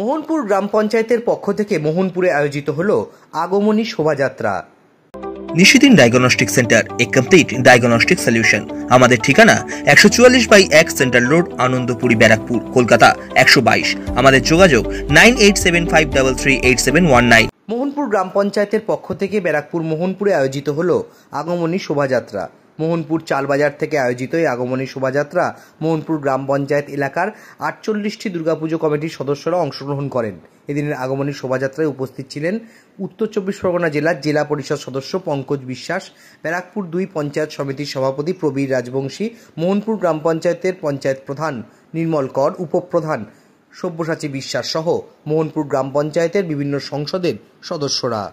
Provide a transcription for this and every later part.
মোহনপুর গ্রাম পঞ্চায়েতের পক্ষ থেকে মোহনপুরে আয়োজিত হলো আগমনী শোভাযাত্রা। নিশিদিন ডায়াগনস্টিক সেন্টার, এ কমপ্লিট ডায়াগনস্টিক সলিউশন। আমাদের ঠিকানা 144/1 সেন্ট্রাল রোড, আনন্দপুরি, ব্যারাকপুর, কলকাতা 122। আমাদের যোগাযোগ 9875338719। মোহনপুর গ্রাম পঞ্চায়েতের পক্ষ থেকে ব্যারাকপুর মোহনপুরে আয়োজিত হলো আগমনী শোভাযাত্রা। মোহনপুর চালবাজার থেকে আয়োজিত এই আগমনী শোভাযাত্রা মোহনপুর গ্রাম পঞ্চায়েত এলাকার 48টি দুর্গাপুজো কমিটির সদস্যরা অংশগ্রহণ করেন। এদিনের আগমনী শোভাযাত্রায় উপস্থিত ছিলেন উত্তর চব্বিশ পরগনা জেলার জেলা পরিষদ সদস্য পঙ্কজ বিশ্বাস, ব্যারাকপুর 2 পঞ্চায়েত সমিতির সভাপতি প্রবীর রাজবংশী, মোহনপুর গ্রাম পঞ্চায়েতের পঞ্চায়েত প্রধান নির্মল কর, উপপ্রধান সব্যসাচী বিশ্বাস সহ মোহনপুর গ্রাম পঞ্চায়েতের বিভিন্ন সংসদের সদস্যরা।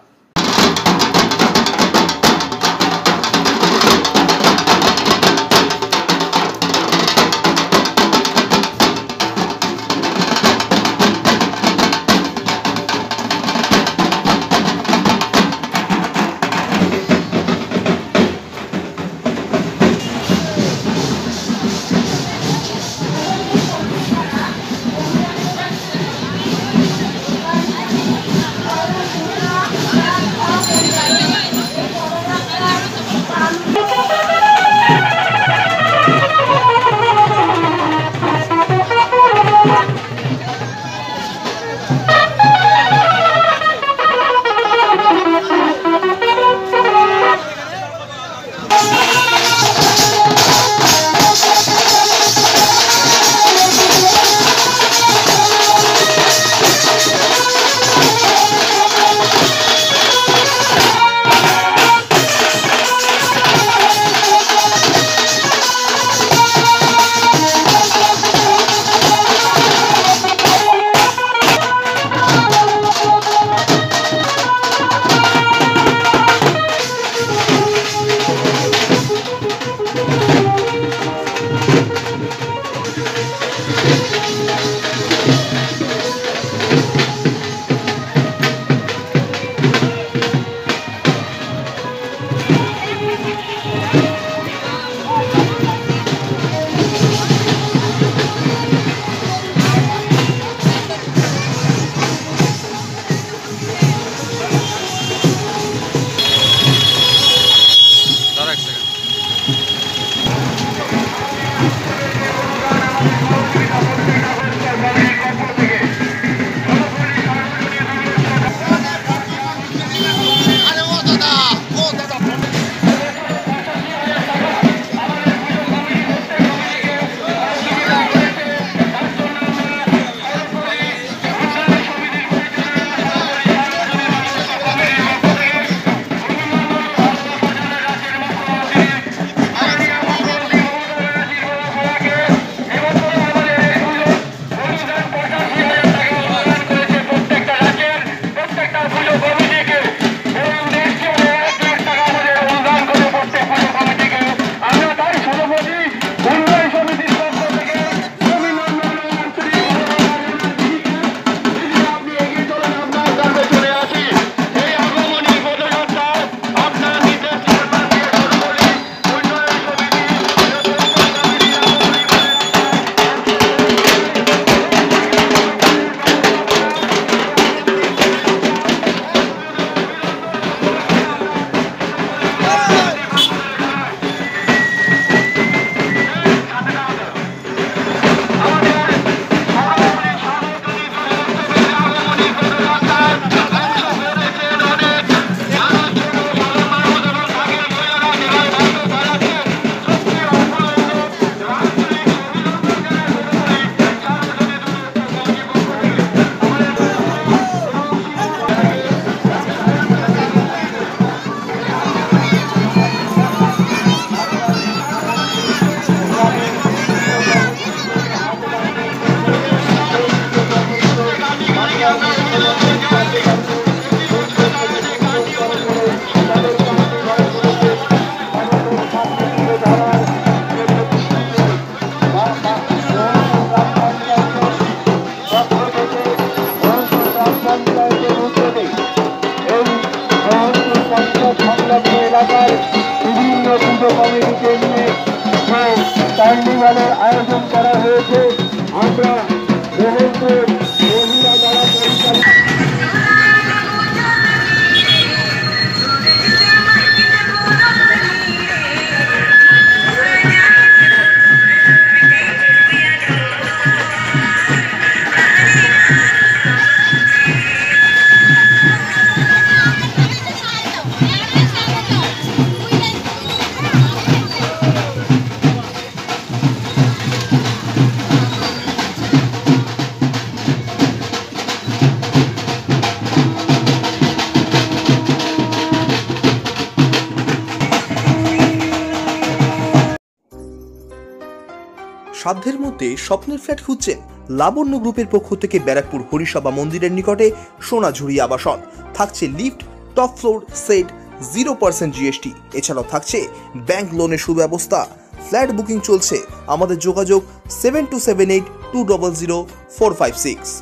সাধ্যের মধ্যে স্বপ্নের ফ্ল্যাট খুঁজছেন? লাবণ্য গ্রুপের পক্ষ থেকে ব্যারাকপুর হরিসভা মন্দিরের নিকটে সোনাঝুরি আবাসন। থাকছে lift, top floor, set, 0% GST। এছাড়াও থাকছে ব্যাংক লোনের সুব্যবস্থা। ফ্ল্যাট বুকিং চলছে। আমাদের যোগাযোগ 7278200456।